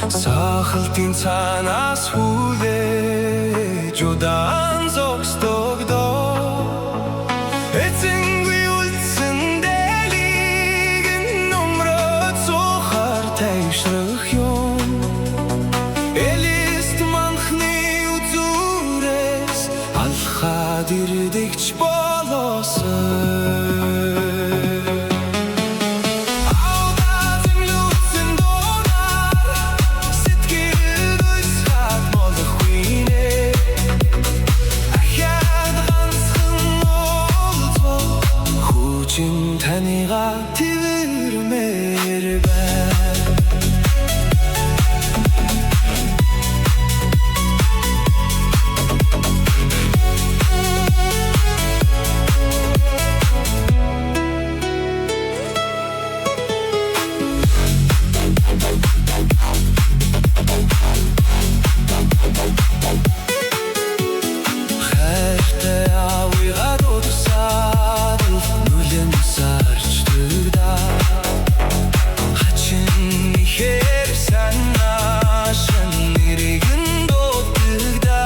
Сахалтын цаанаас хүлээж удаан зогсдогдоо эцэнгүй үлдсэн дэлийг нөмрөд сухар тайшрах юм элист манхны үзүүрээс алхаад ирдэгч болоосон таньга твэрмээр байна хайртай авига дурсаад нүлэн сарчдагда хачин ихэр санаашин нэргэн дуудагда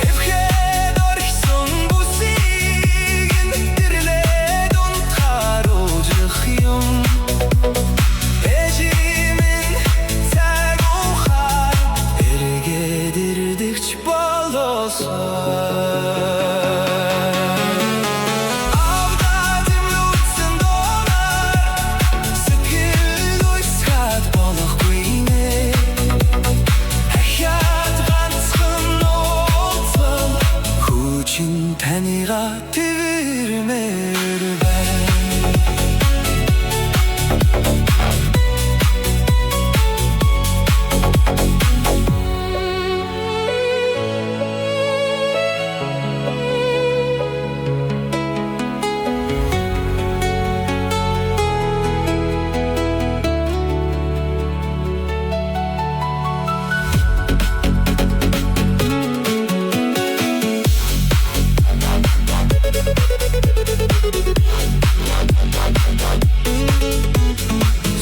эвхэд орхисон бүсийг нэрлээд унтахаарууж юм эжимэн цаг ухаар эргээд ирдэгч болоосон таньга твэрмээр байна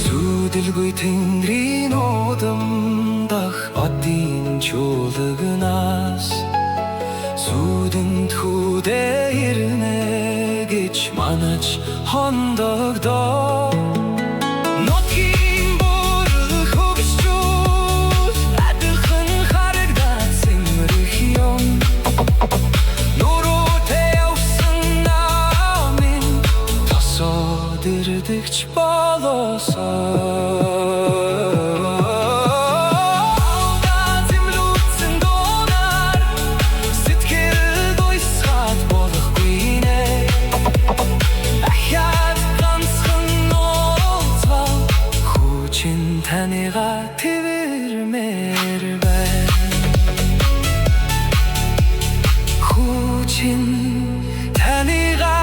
Сүдэлгүй тэнгэрийн удамдах одын чуулганаас сүдэнд хүдээ ирнэ гэж манаж хондогдоо нотгийн бүрэх хөвсчүүд адилхан харагдаад сэмрэх юм нуруутай явсан намын тосоод ирдэгч болоосон таньга твэрмээр байна хүчин таньга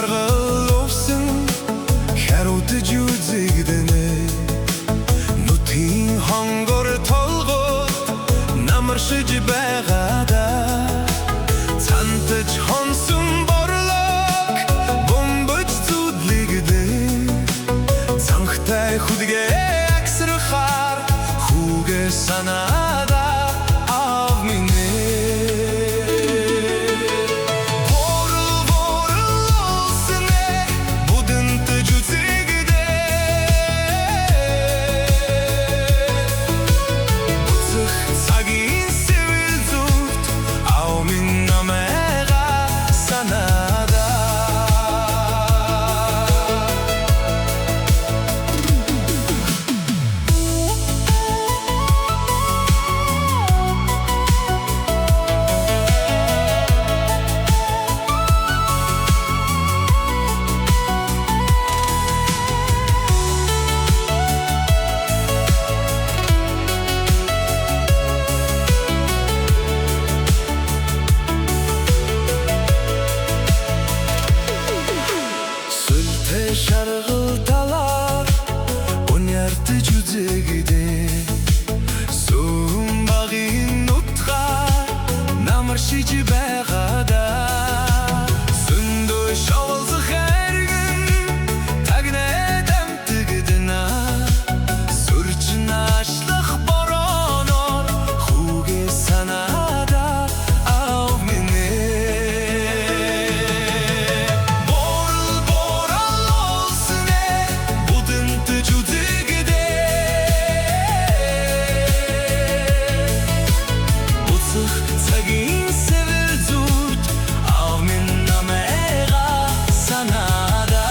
шаргал овсон харуудж үзэгдэнэ нутгийн хонгор толгойд намаршиж байгаада цантаж хонсон борлог бомбож зүдлэгдэ цанхтай хүдгээ агсрахаар хүүгээ sanada av minne. Borul borul olsun buduntu cüzigde. Butzık sagin sevil zurt av minna mega sanada. Şargıltalar oynardı cüzegide Soğum bağın utgar namarşıcı beğada Sündü şavılsı her gün tagine edem tıgıdına Sürçün açlık baronor huge sanada av minne Sagin sevil zurt av minna mega sanada.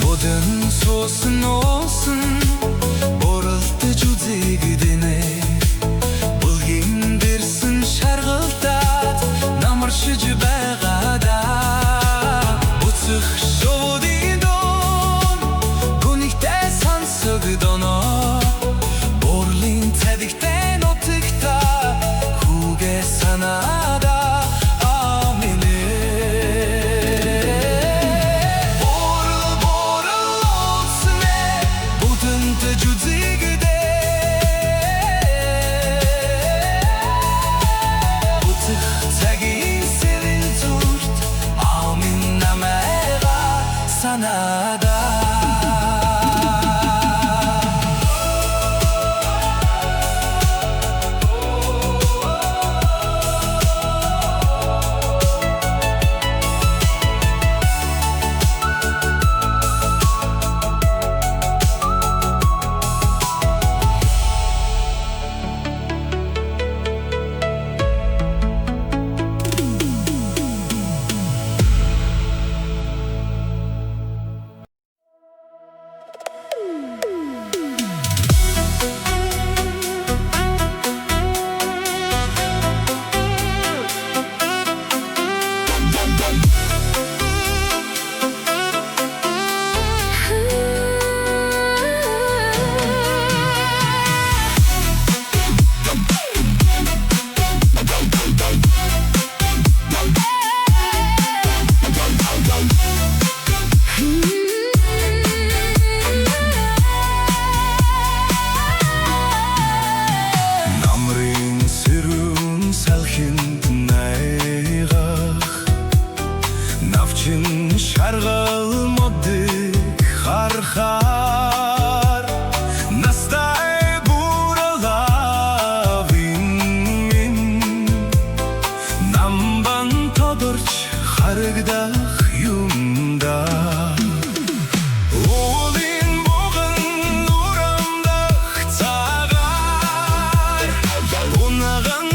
Bodun sosun olsun boruldu cüzegidine Bulgin dersin şargıltat namarşıcı beğada Butzık şovu didon kunikte sansıgı dono Borlin tedikten otıkta huge sanada Sanada. Şargıl moddik harhar Nastay buralavin min Namban todurç hargdaq yumda Oğlin boğın uramdaq tağar Unağın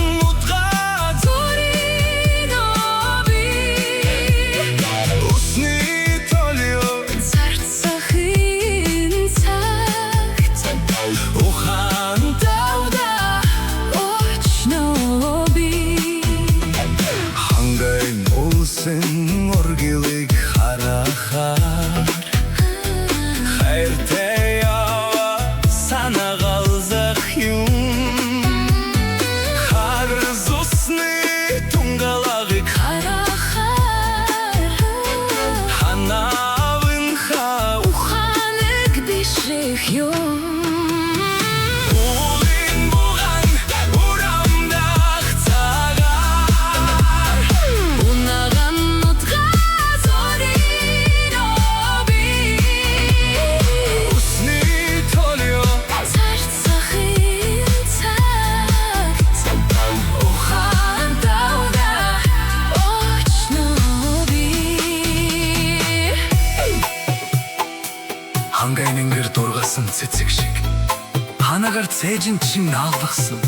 агаар цээжин чин наалгасан.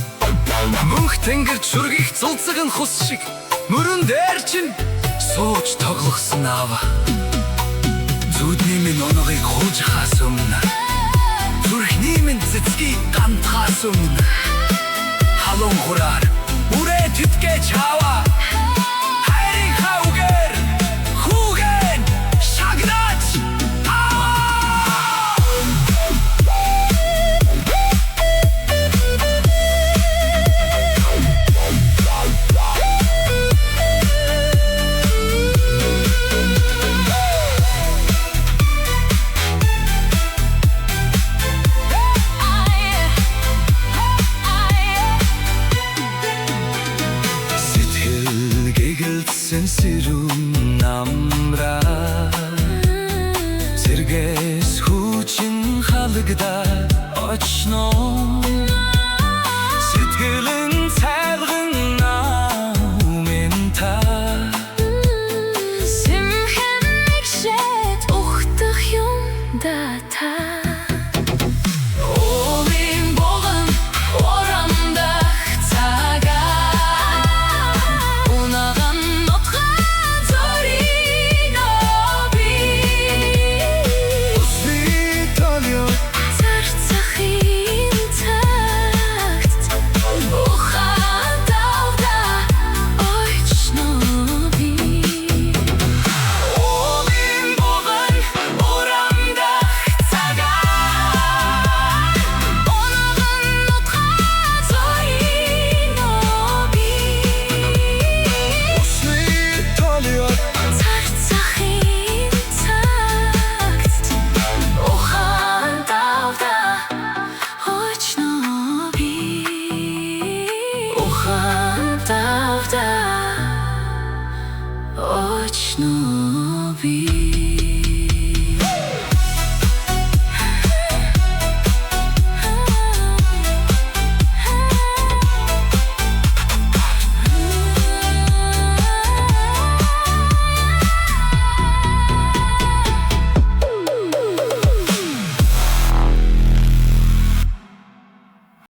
Мөнх тэнгэр чүргийх цулцаган хус шиг мөрөн дээр чин сууж тоглохсон аава. Зүудний минь оногийг хууж хаас өмнө зүрхний минь цэцгийг гантхаас өмнө халуун хураар үрээ тэтгэж аваа. Хайрын хавгаар хүүгэн шагнаач сэрүүн намра сэргээс хүчин халагдаа очно